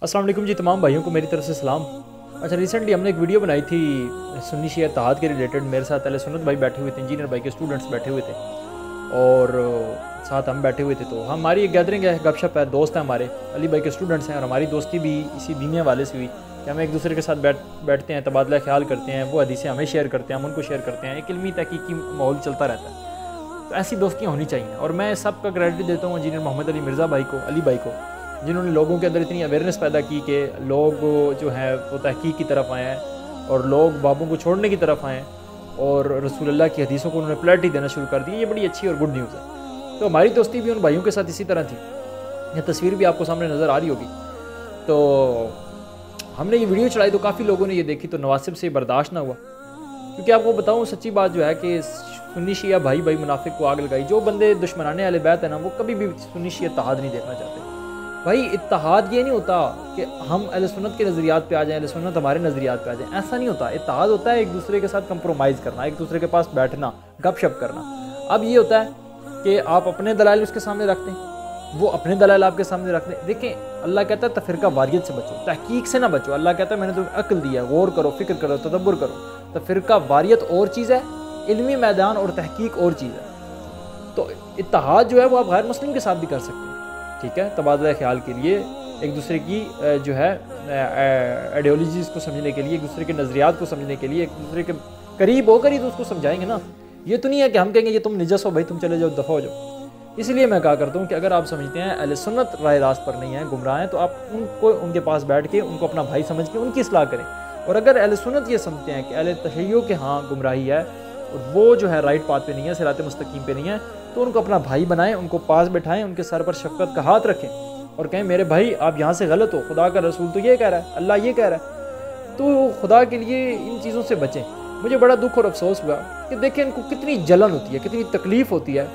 अस्सलाम वालेकुम जी, तमाम भाइयों को मेरी तरफ से सलाम। अच्छा, रिसेंटली हमने एक वीडियो बनाई थी सुन्नी शिया इत्तेहाद के रिलेटेड। मेरे साथ अहले सुन्नत भाई बैठे हुए थे, इंजीनियर भाई के स्टूडेंट्स बैठे हुए थे और साथ हम बैठे हुए थे। तो हमारी एक गैदरिंग है, गपशप है, दोस्त हैं हमारे, अली भाई के स्टूडेंट्स हैं और हमारी दोस्ती भी इसी दीनिया वाले से हुई कि हम एक दूसरे के साथ बैठते हैं, तबादला ख्याल करते हैं, वो हदीसें हमें शेयर करते हैं, हम उनको शेयर करते हैं, एक इल्मी तहकीकी माहौल चलता रहता है। तो ऐसी दोस्तियाँ होनी चाहिए और मैं सब का क्रेडिट देता हूँ इंजीनियर मोहम्मद अली मिर्ज़ा भाई को, अली भाई को, जिन्होंने लोगों के अंदर इतनी अवेयरनेस पैदा की कि लोग जो है वो तहकीक की तरफ आए हैं और लोग बाबों को छोड़ने की तरफ आए और रसूलुल्लाह की हदीसों को उन्होंने प्रायोरिटी देना शुरू कर दी। ये बड़ी अच्छी और गुड न्यूज़ है। तो हमारी दोस्ती भी उन भाइयों के साथ इसी तरह थी। ये तस्वीर भी आपको सामने नज़र आ रही होगी। तो हमने ये वीडियो चलाई तो काफ़ी लोगों ने ये देखी तो नवासिब से बर्दाश्त ना हुआ, क्योंकि आपको बताऊँ सच्ची बात जो है कि सुन्नी शिया भाई मुनाफिक को आग लगाई। जो बंदे दुश्मनाने अहले बैत है ना, वो कभी भी सुन्नी शिया इत्तेहाद नहीं देखना चाहते। भाई इत्तेहाद ये नहीं होता कि हम अहले सुन्नत के नज़रियात पे आ जाएं, अहले सुन्नत हमारे नज़रियात पे आ जाएं, ऐसा नहीं होता। इत्तेहाद होता है एक दूसरे के साथ कंप्रोमाइज़ करना, एक दूसरे के पास बैठना, गपशप करना। अब ये होता है कि आप अपने दलाइल उसके सामने रखते हैं, वो अपने दलाइल आपके सामने रखते हैं। देखें, अल्लाह कहता है तफरीका वारियत से बचो, तहकीक से ना बचो। अल्लाह कहता है मैंने तुम्हें अक्ल दिया, गौर करो, फिक्र करो, तदब्बर करो। तफरीका वारियत और चीज़ है, इल्मी मैदान और तहकीक और चीज़ है। तो इत्तेहाद जो है वो आप गैर मुस्लिम के साथ भी कर सकते हैं, ठीक है, तबादला ख्याल के लिए, एक दूसरे की जो है आइडियोलॉजीज़ को समझने के लिए, एक दूसरे के नज़रियात को समझने के लिए, एक दूसरे के करीब होकर ही तो उसको समझाएंगे ना। ये तो नहीं है कि हम कहेंगे ये तुम निजस हो भाई, तुम चले जाओ, दफ़ा हो जाओ। इसलिए मैं कहा करता हूँ कि अगर आप समझते हैं अहले सुन्नत राह रास्त पर नहीं है, गुमराह हैं, तो आप उनको उनके पास बैठ के उनको अपना भाई समझ के उनकी इस्लाह करें। और अगर अहले सुन्नत ये समझते हैं कि अहले तशय्युअ के हाँ गुमराही है और वो जो है राइट पाथ पे नहीं है, सिरात मुस्तकीम पे नहीं है, तो उनको अपना भाई बनाएं, उनको पास बैठाएं, उनके सर पर शफ़क़त का हाथ रखें और कहें मेरे भाई आप यहाँ से गलत हो, खुदा का रसूल तो ये कह रहा है, अल्लाह ये कह रहा है, तो खुदा के लिए इन चीज़ों से बचें। मुझे बड़ा दुख और अफसोस हुआ कि देखें इनको कितनी जलन होती है, कितनी तकलीफ़ होती है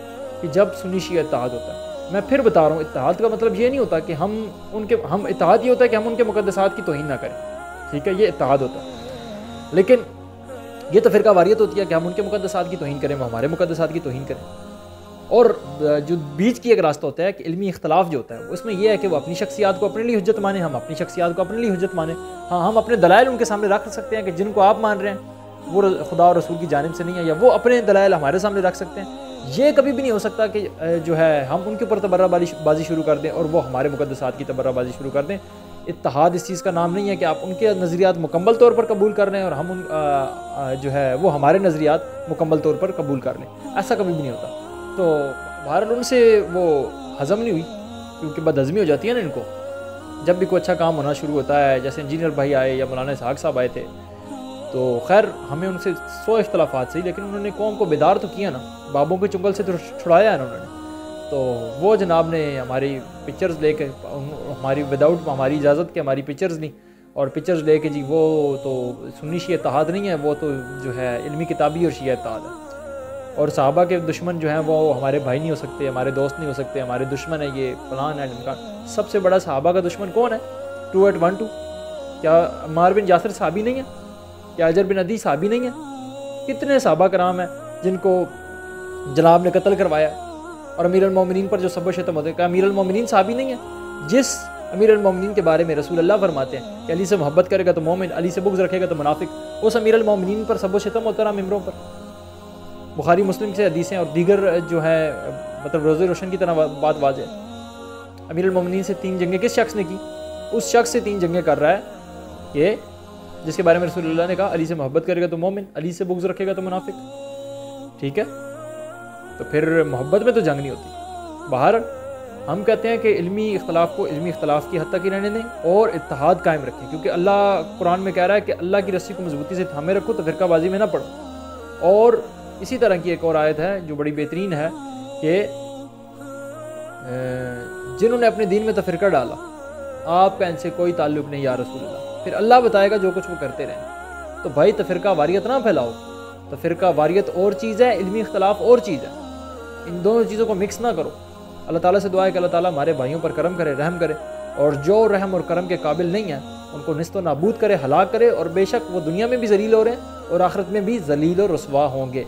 कि जब सुन्नी शिया इत्तेहाद होता है। मैं फिर बता रहा हूँ, इत्तेहाद का मतलब ये नहीं होता कि हम इत्तेहाद ये होता है कि हम उनके मुक़द्दसात की तौहीन ना करें, ठीक है, ये इत्तेहाद होता है। लेकिन ये तो फ़िरका वारियत होती है कि हम उनके मुक़द्दसात की तौहीन करें, वो हमारे मुक़द्दसात की तौहीन करें। और जो बीच की एक रास्ता होता है कि इल्मी इख्तलाफ जो होता है उसमें यह है कि वो अपनी शख्सियात को अपने लिए हुज्जत माने, हम अपनी शख्सियात को अपने लिए हुज्जत माने। हाँ, हम अपने दलाइल उनके सामने रख सकते हैं कि जिनको आप मान रहे हैं वो खुदा और रसूल की जानिब से नहीं है, या वो अपने दलाइल हमारे सामने रख सकते हैं। ये कभी भी नहीं हो सकता कि जो है हम उनके ऊपर तबर्राबाजी शुरू कर दें और वो हमारे मुक़द्दसात की तबर्राबाजी शुरू कर दें। इत्तेहाद इस चीज़ का नाम नहीं है कि आप उनके नज़रियात मुकम्मल तौर पर कबूल कर लें और हम जो है वो हमारे नज़रियात मुकम्मल तौर पर कबूल कर लें, ऐसा कभी भी नहीं होता। तो बहरहाल उनसे वो हज़म नहीं हुई, क्योंकि बदहज़मी हो जाती है ना इनको जब भी कोई अच्छा काम होना शुरू होता है। जैसे इंजीनियर भाई आए या मौलाना इसहाक़ साहब आए थे, तो खैर हमें उनसे 100 इख्तलाफात सही, लेकिन उन्होंने कौम को बेदार तो किया ना, बाबों के चुंगल से तो छुड़ाया है ना उन्होंने। तो वो जनाब ने हमारी पिक्चर्स लेके, हमारी विदाउट हमारी इजाज़त के हमारी पिक्चर्स ली और पिक्चर्स लेके जी वो तो सुन्नी शिया इत्तेहाद नहीं है, वो तो जो है इल्मी किताबी और शिया इत्तेहाद है। और सहाबा के दुश्मन जो हैं वो हमारे भाई नहीं हो सकते, हमारे दोस्त नहीं हो सकते, हमारे दुश्मन है, ये फलान है इनका। सबसे बड़ा सहाबा का दुश्मन कौन है? 2812। क्या अम्मार बिन यासिर साहबी नहीं है? क्या अजर बिन अदी साहबी नहीं है? कितने सहाबा कराम हैं जिनको जनाब ने कत्ल करवाया और अमीर अल मोमिनीन पर जो सब शतम होते हैं। क्या अमीर अल मोमिनीन साहबी नहीं है? जिस अमीर अल मोमिनीन के बारे में रसूल अल्लाह फरमाते हैं कि अली से मोहब्बत करेगा तो मोमिन, अली से बुग़्ज़ रखेगा तो मुनाफिक, उस अमीर अल मोमिनीन पर सब शतम होता रहा मिंबरों पर। बुखारी मुस्लिम से हदीसें और दीगर जो है मतलब रोज़े रोशन की तरह बात वाज़ है। अमीर अल मोमिनीन से 3 जंगें किस शख्स ने की? उस शख्स से 3 जंगें कर रहा है कि जिसके बारे में रसूलुल्लाह ने कहा अली से मोहब्बत करेगा तो मोमिन, अली से बुग़्ज़ रखेगा तो मुनाफिक, ठीक है। तो फिर मोहब्बत में तो जंग नहीं होती। बाहर हम कहते हैं कि इल्मी इख्तलाफ को इल्मी इख्तलाफ की हद तक ही रहने दें और इत्तेहाद कायम रखें, क्योंकि अल्लाह कुरान में कह रहा है कि अल्लाह की रस्सी को मजबूती से थामे रखो तो फ़िरकाबाज़ी में ना पड़ो। और इसी तरह की एक और आयत है जो बड़ी बेहतरीन है कि जिन्होंने अपने दीन में तफरीका डाला आपका इनसे कोई ताल्लुक़ नहीं या रसूलल्लाह। फिर अल्लाह बताएगा जो कुछ वो करते रहें। तो भाई तफरीका वारियत ना फैलाओ। तफरीका वारियत और चीज़ है, इल्मी इख्तलाफ और चीज़ है, इन दोनों चीज़ों को मिक्स ना करो। अल्लाह ताला से दुआ है कि अल्लाह ताला हमारे भाइयों पर करम करे, रहम करे, और जो रहम और करम के काबिल नहीं है उनको निस्तो नाबूद करे, हलाक करे, और बेशक वो दुनिया में भी जलील हो रहे हैं और आखिरत में भी जलील और रुसवा होंगे।